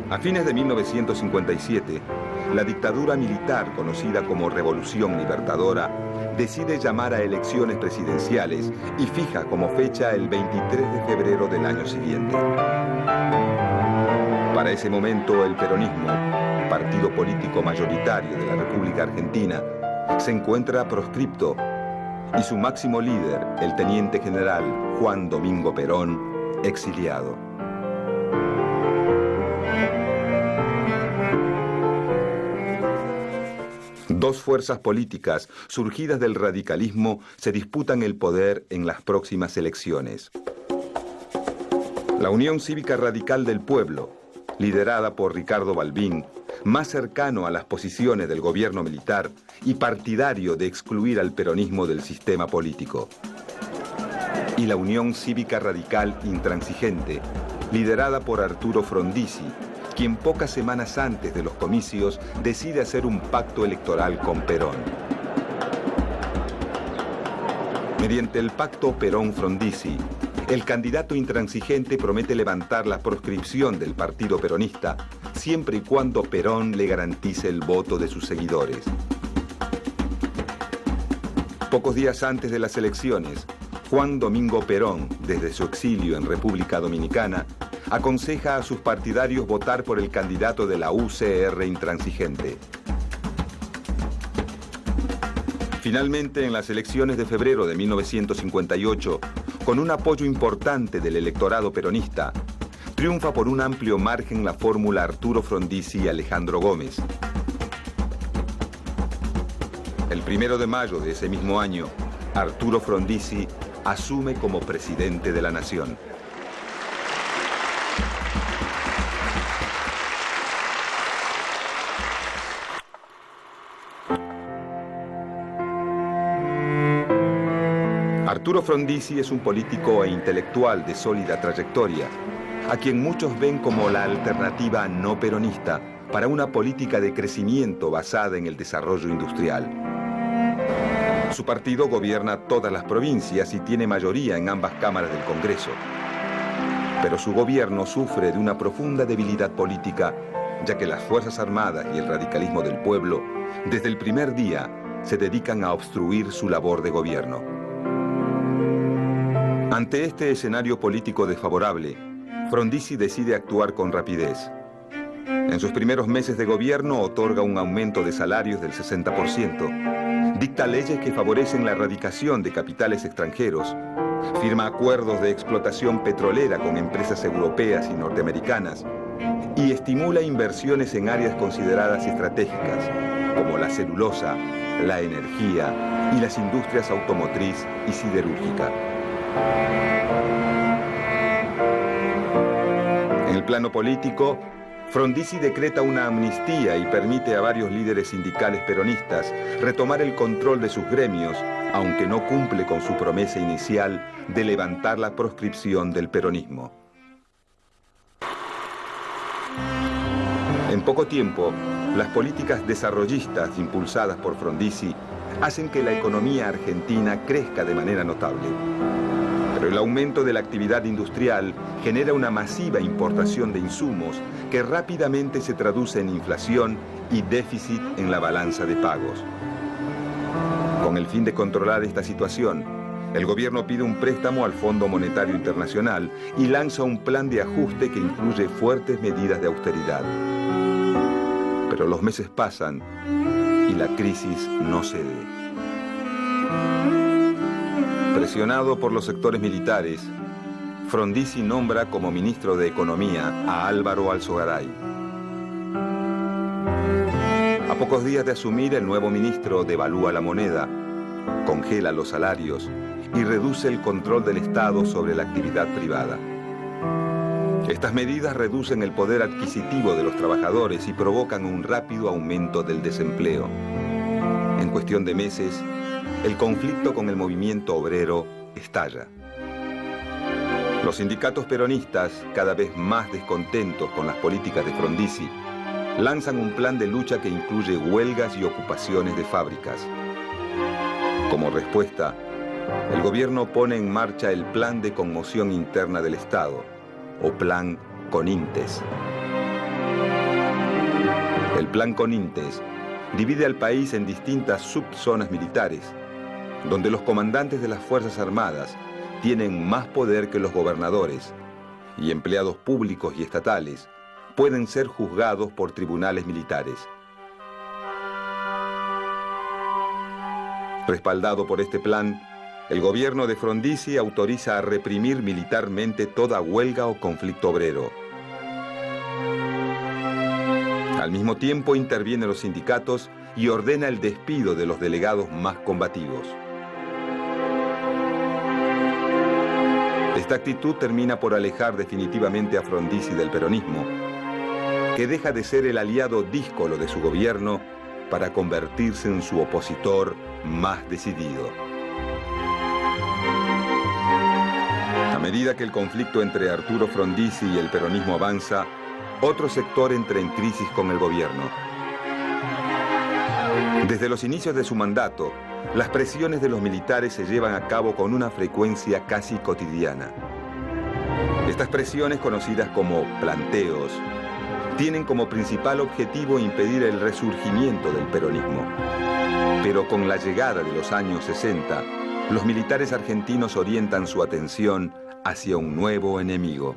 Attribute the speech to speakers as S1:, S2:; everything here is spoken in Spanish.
S1: A fines de 1957, la dictadura militar conocida como Revolución Libertadora decide llamar a elecciones presidenciales y fija como fecha el 23 de febrero del año siguiente. Para ese momento, el peronismo, partido político mayoritario de la República Argentina, se encuentra proscripto y su máximo líder, el teniente general Juan Domingo Perón, exiliado. Dos fuerzas políticas surgidas del radicalismo se disputan el poder en las próximas elecciones. La Unión Cívica Radical del Pueblo, liderada por Ricardo Balbín, más cercano a las posiciones del gobierno militar y partidario de excluir al peronismo del sistema político. Y la Unión Cívica Radical Intransigente, liderada por Arturo Frondizi, quien pocas semanas antes de los comicios decide hacer un pacto electoral con Perón. Mediante el pacto Perón-Frondizi, el candidato intransigente promete levantar la proscripción del partido peronista siempre y cuando Perón le garantice el voto de sus seguidores. Pocos días antes de las elecciones, Juan Domingo Perón, desde su exilio en República Dominicana, aconseja a sus partidarios votar por el candidato de la UCR intransigente. Finalmente, en las elecciones de febrero de 1958, con un apoyo importante del electorado peronista, triunfa por un amplio margen la fórmula Arturo Frondizi y Alejandro Gómez. El 1 de mayo de ese mismo año, Arturo Frondizi asume como presidente de la nación. Arturo Frondizi es un político e intelectual de sólida trayectoria, a quien muchos ven como la alternativa no peronista para una política de crecimiento basada en el desarrollo industrial. Su partido gobierna todas las provincias y tiene mayoría en ambas cámaras del Congreso. Pero su gobierno sufre de una profunda debilidad política, ya que las Fuerzas Armadas y el radicalismo del pueblo, desde el primer día, se dedican a obstruir su labor de gobierno. Ante este escenario político desfavorable, Frondizi decide actuar con rapidez. En sus primeros meses de gobierno otorga un aumento de salarios del 60%, dicta leyes que favorecen la erradicación de capitales extranjeros, firma acuerdos de explotación petrolera con empresas europeas y norteamericanas y estimula inversiones en áreas consideradas estratégicas, como la celulosa, la energía y las industrias automotriz y siderúrgica. En el plano político, Frondizi decreta una amnistía y permite a varios líderes sindicales peronistas retomar el control de sus gremios, aunque no cumple con su promesa inicial de levantar la proscripción del peronismo. En poco tiempo, las políticas desarrollistas impulsadas por Frondizi hacen que la economía argentina crezca de manera notable. Pero el aumento de la actividad industrial genera una masiva importación de insumos que rápidamente se traduce en inflación y déficit en la balanza de pagos. Con el fin de controlar esta situación, el gobierno pide un préstamo al Fondo Monetario Internacional y lanza un plan de ajuste que incluye fuertes medidas de austeridad. Pero los meses pasan y la crisis no cede. Presionado por los sectores militares, Frondizi nombra como ministro de Economía a Álvaro Alzogaray. A pocos días de asumir, el nuevo ministro devalúa la moneda, congela los salarios y reduce el control del Estado sobre la actividad privada. Estas medidas reducen el poder adquisitivo de los trabajadores y provocan un rápido aumento del desempleo. En cuestión de meses, el conflicto con el movimiento obrero estalla. Los sindicatos peronistas, cada vez más descontentos con las políticas de Frondizi, lanzan un plan de lucha que incluye huelgas y ocupaciones de fábricas. Como respuesta, el gobierno pone en marcha el Plan de Conmoción Interna del Estado, o Plan Conintes. El Plan Conintes divide al país en distintas subzonas militares, donde los comandantes de las Fuerzas Armadas tienen más poder que los gobernadores, y empleados públicos y estatales pueden ser juzgados por tribunales militares. Respaldado por este plan, el gobierno de Frondizi autoriza a reprimir militarmente toda huelga o conflicto obrero. Al mismo tiempo interviene los sindicatos y ordena el despido de los delegados más combativos. Esta actitud termina por alejar definitivamente a Frondizi del peronismo, que deja de ser el aliado díscolo de su gobierno para convertirse en su opositor más decidido. A medida que el conflicto entre Arturo Frondizi y el peronismo avanza, otro sector entra en crisis con el gobierno. Desde los inicios de su mandato, las presiones de los militares se llevan a cabo con una frecuencia casi cotidiana. Estas presiones, conocidas como planteos, tienen como principal objetivo impedir el resurgimiento del peronismo. Pero con la llegada de los años 60, los militares argentinos orientan su atención hacia un nuevo enemigo.